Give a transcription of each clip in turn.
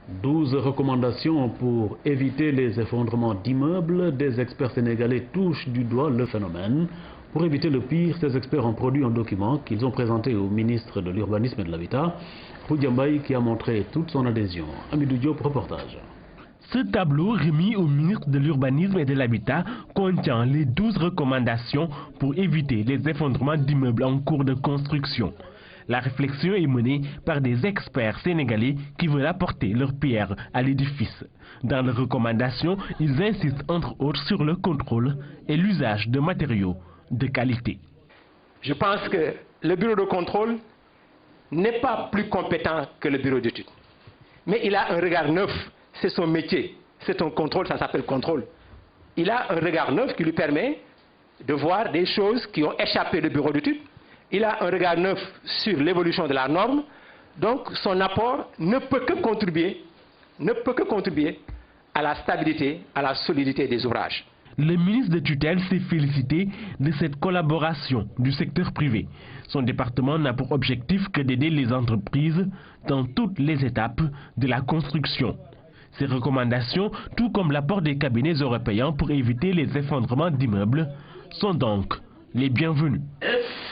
12 recommandations pour éviter les effondrements d'immeubles. Des experts sénégalais touchent du doigt le phénomène. Pour éviter le pire, ces experts ont produit un document qu'ils ont présenté au ministre de l'Urbanisme et de l'Habitat, Khoudia Mbaye, qui a montré toute son adhésion. Amidou Diop, reportage. Ce tableau remis au ministre de l'Urbanisme et de l'Habitat contient les 12 recommandations pour éviter les effondrements d'immeubles en cours de construction. La réflexion est menée par des experts sénégalais qui veulent apporter leur pierre à l'édifice. Dans leurs recommandations, ils insistent entre autres sur le contrôle et l'usage de matériaux de qualité. Je pense que le bureau de contrôle n'est pas plus compétent que le bureau d'études. Mais il a un regard neuf, c'est son métier, c'est un contrôle, ça s'appelle contrôle. Il a un regard neuf qui lui permet de voir des choses qui ont échappé au bureau d'études. Il a un regard neuf sur l'évolution de la norme, donc son apport ne peut que contribuer à la stabilité, à la solidité des ouvrages. Le ministre de tutelle s'est félicité de cette collaboration du secteur privé. Son département n'a pour objectif que d'aider les entreprises dans toutes les étapes de la construction. Ces recommandations, tout comme l'apport des cabinets européens pour éviter les effondrements d'immeubles, sont donc les bienvenus.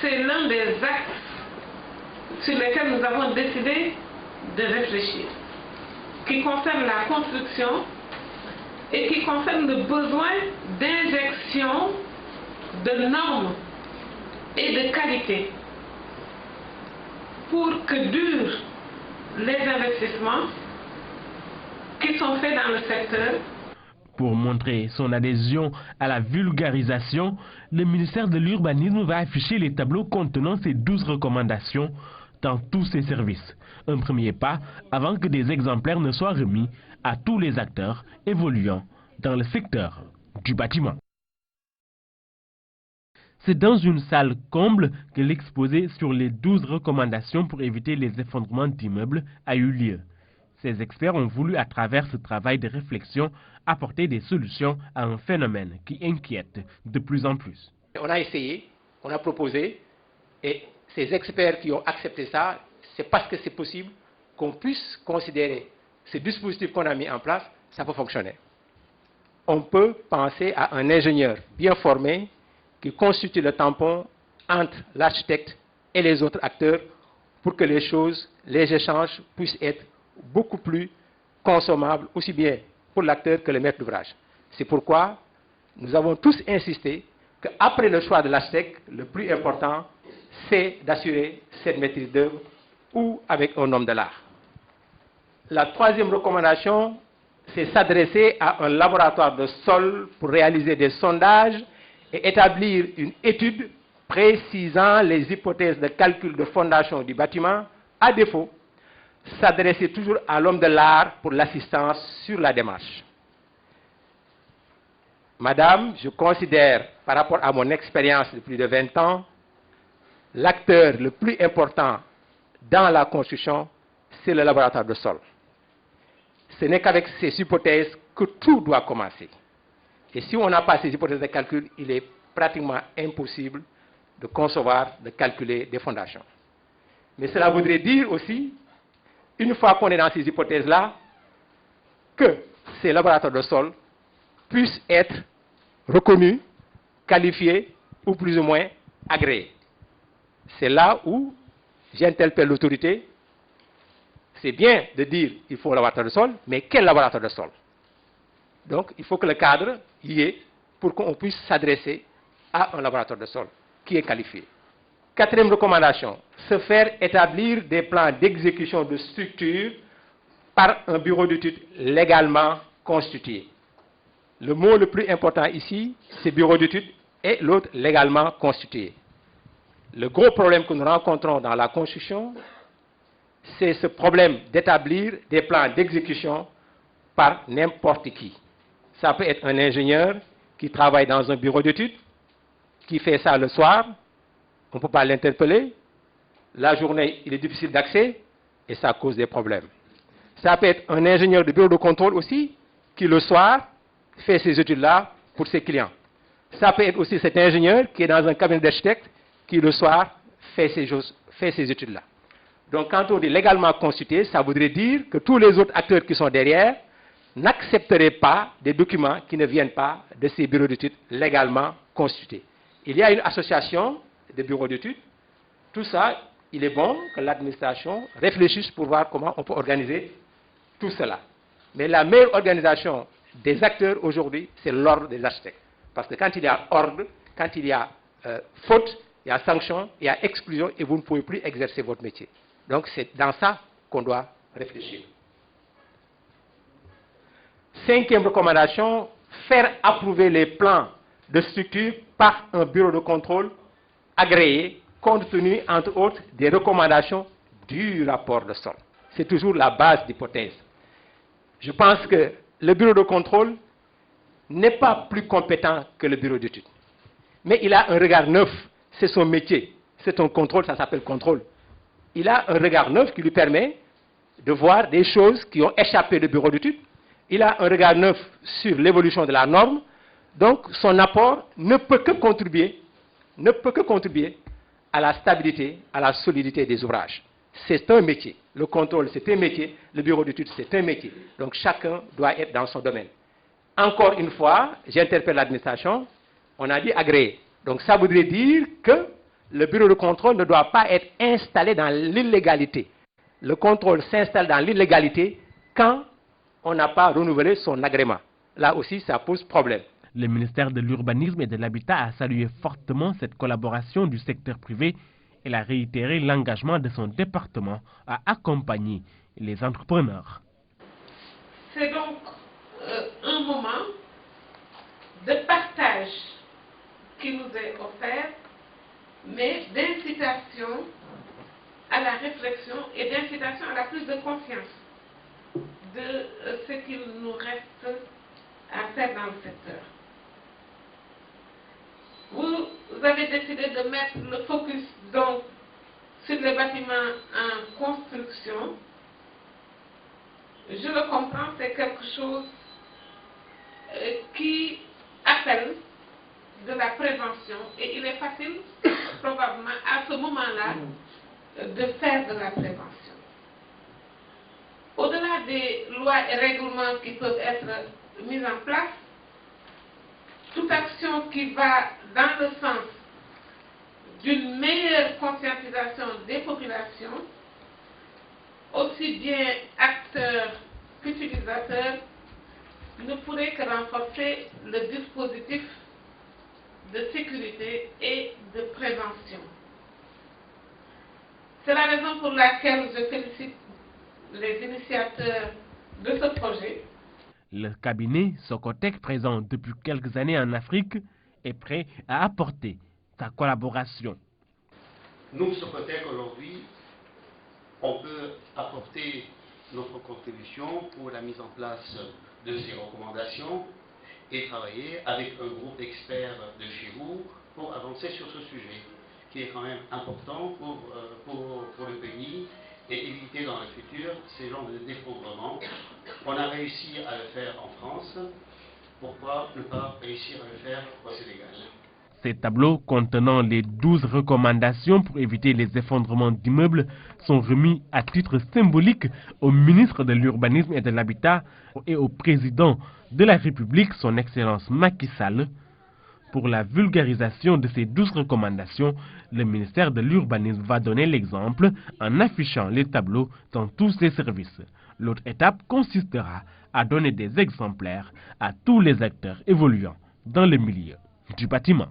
C'est l'un des axes sur lesquels nous avons décidé de réfléchir, qui concerne la construction et qui concerne le besoin d'injection de normes et de qualité pour que durent les investissements qui sont faits dans le secteur. Pour montrer son adhésion à la vulgarisation, le ministère de l'Urbanisme va afficher les tableaux contenant ces 12 recommandations dans tous ses services. Un premier pas avant que des exemplaires ne soient remis à tous les acteurs évoluant dans le secteur du bâtiment. C'est dans une salle comble que l'exposé sur les 12 recommandations pour éviter les effondrements d'immeubles a eu lieu. Ces experts ont voulu, à travers ce travail de réflexion, apporter des solutions à un phénomène qui inquiète de plus en plus. On a essayé, on a proposé, et ces experts qui ont accepté ça, c'est parce que c'est possible qu'on puisse considérer ce dispositif qu'on a mis en place, ça peut fonctionner. On peut penser à un ingénieur bien formé qui constitue le tampon entre l'architecte et les autres acteurs pour que les choses, les échanges puissent être beaucoup plus consommables, aussi bien pour l'acteur que le maître d'ouvrage. C'est pourquoi nous avons tous insisté qu'après le choix de l'architecte, le plus important, c'est d'assurer cette maîtrise d'œuvre ou avec un homme de l'art. La troisième recommandation, c'est s'adresser à un laboratoire de sol pour réaliser des sondages et établir une étude précisant les hypothèses de calcul de fondation du bâtiment. À défaut, s'adresser toujours à l'homme de l'art pour l'assistance sur la démarche. Madame, je considère, par rapport à mon expérience de plus de 20 ans, l'acteur le plus important dans la construction, c'est le laboratoire de sol. Ce n'est qu'avec ces hypothèses que tout doit commencer. Et si on n'a pas ces hypothèses de calcul, il est pratiquement impossible de concevoir, de calculer des fondations. Mais cela voudrait dire aussi, une fois qu'on est dans ces hypothèses-là, que ces laboratoires de sol puissent être reconnus, qualifiés ou plus ou moins agréés. C'est là où j'interpelle l'autorité. C'est bien de dire qu'il faut un laboratoire de sol, mais quel laboratoire de sol? Donc, il faut que le cadre y ait pour qu'on puisse s'adresser à un laboratoire de sol qui est qualifié. Quatrième recommandation, se faire établir des plans d'exécution de structure par un bureau d'études légalement constitué. Le mot le plus important ici, c'est bureau d'études et l'autre légalement constitué. Le gros problème que nous rencontrons dans la construction, c'est ce problème d'établir des plans d'exécution par n'importe qui. Ça peut être un ingénieur qui travaille dans un bureau d'études, qui fait ça le soir, on ne peut pas l'interpeller. La journée, il est difficile d'accès et ça cause des problèmes. Ça peut être un ingénieur de bureau de contrôle aussi, qui le soir fait ces études-là pour ses clients. Ça peut être aussi cet ingénieur qui est dans un cabinet d'architecte, qui le soir fait ces études-là. Donc quand on dit légalement constitué, ça voudrait dire que tous les autres acteurs qui sont derrière n'accepteraient pas des documents qui ne viennent pas de ces bureaux d'études légalement constitués. Il y a une association de bureaux d'études. Tout ça, il est bon que l'administration réfléchisse pour voir comment on peut organiser tout cela. Mais la meilleure organisation des acteurs aujourd'hui, c'est l'ordre des architectes. Parce que quand il y a ordre, quand il y a faute, il y a sanction, il y a exclusion et vous ne pouvez plus exercer votre métier. Donc c'est dans ça qu'on doit réfléchir. Cinquième recommandation, faire approuver les plans de structure par un bureau de contrôle agréé, compte tenu, entre autres, des recommandations du rapport de sol. C'est toujours la base d'hypothèse. Je pense que le bureau de contrôle n'est pas plus compétent que le bureau d'études. Mais il a un regard neuf, c'est son métier. C'est un contrôle, ça s'appelle contrôle. Il a un regard neuf qui lui permet de voir des choses qui ont échappé du bureau d'études. Il a un regard neuf sur l'évolution de la norme. Donc son apport ne peut que contribuer à la stabilité, à la solidité des ouvrages. C'est un métier. Le contrôle, c'est un métier. Le bureau d'études, c'est un métier. Donc chacun doit être dans son domaine. Encore une fois, j'interpelle l'administration, on a dit agréé. Donc ça voudrait dire que le bureau de contrôle ne doit pas être installé dans l'illégalité. Le contrôle s'installe dans l'illégalité quand on n'a pas renouvelé son agrément. Là aussi, ça pose problème. Le ministère de l'Urbanisme et de l'Habitat a salué fortement cette collaboration du secteur privé et a réitéré l'engagement de son département à accompagner les entrepreneurs. C'est donc un moment de partage qui nous est offert, mais d'incitation à la réflexion et d'incitation à la prise de conscience de ce qu'il nous reste à faire dans le secteur. Vous avez décidé de mettre le focus donc sur les bâtiments en construction. Je le comprends, c'est quelque chose qui appelle de la prévention et il est facile probablement à ce moment-là de faire de la prévention. Au-delà des lois et règlements qui peuvent être mis en place, toute action qui va dans le sens d'une meilleure conscientisation des populations, aussi bien acteurs qu'utilisateurs, ne pourrait que renforcer le dispositif de sécurité et de prévention. C'est la raison pour laquelle je félicite les initiateurs de ce projet. Le cabinet Socotec, présent depuis quelques années en Afrique, est prêt à apporter sa collaboration. Nous, Socotec, aujourd'hui, on peut apporter notre contribution pour la mise en place de ces recommandations et travailler avec un groupe d'experts de chez vous pour avancer sur ce sujet, qui est quand même important pour le pays et éviter dans le futur ces genres de défondrement. On a réussi à le faire en France, pourquoi ne pas réussir à le faire au Sénégal? Ces tableaux contenant les 12 recommandations pour éviter les effondrements d'immeubles sont remis à titre symbolique au ministre de l'Urbanisme et de l'Habitat et au président de la République, son Excellence Macky Sall. Pour la vulgarisation de ces 12 recommandations, le ministère de l'Urbanisme va donner l'exemple en affichant les tableaux dans tous ses services. L'autre étape consistera à donner des exemplaires à tous les acteurs évoluant dans le milieu du bâtiment.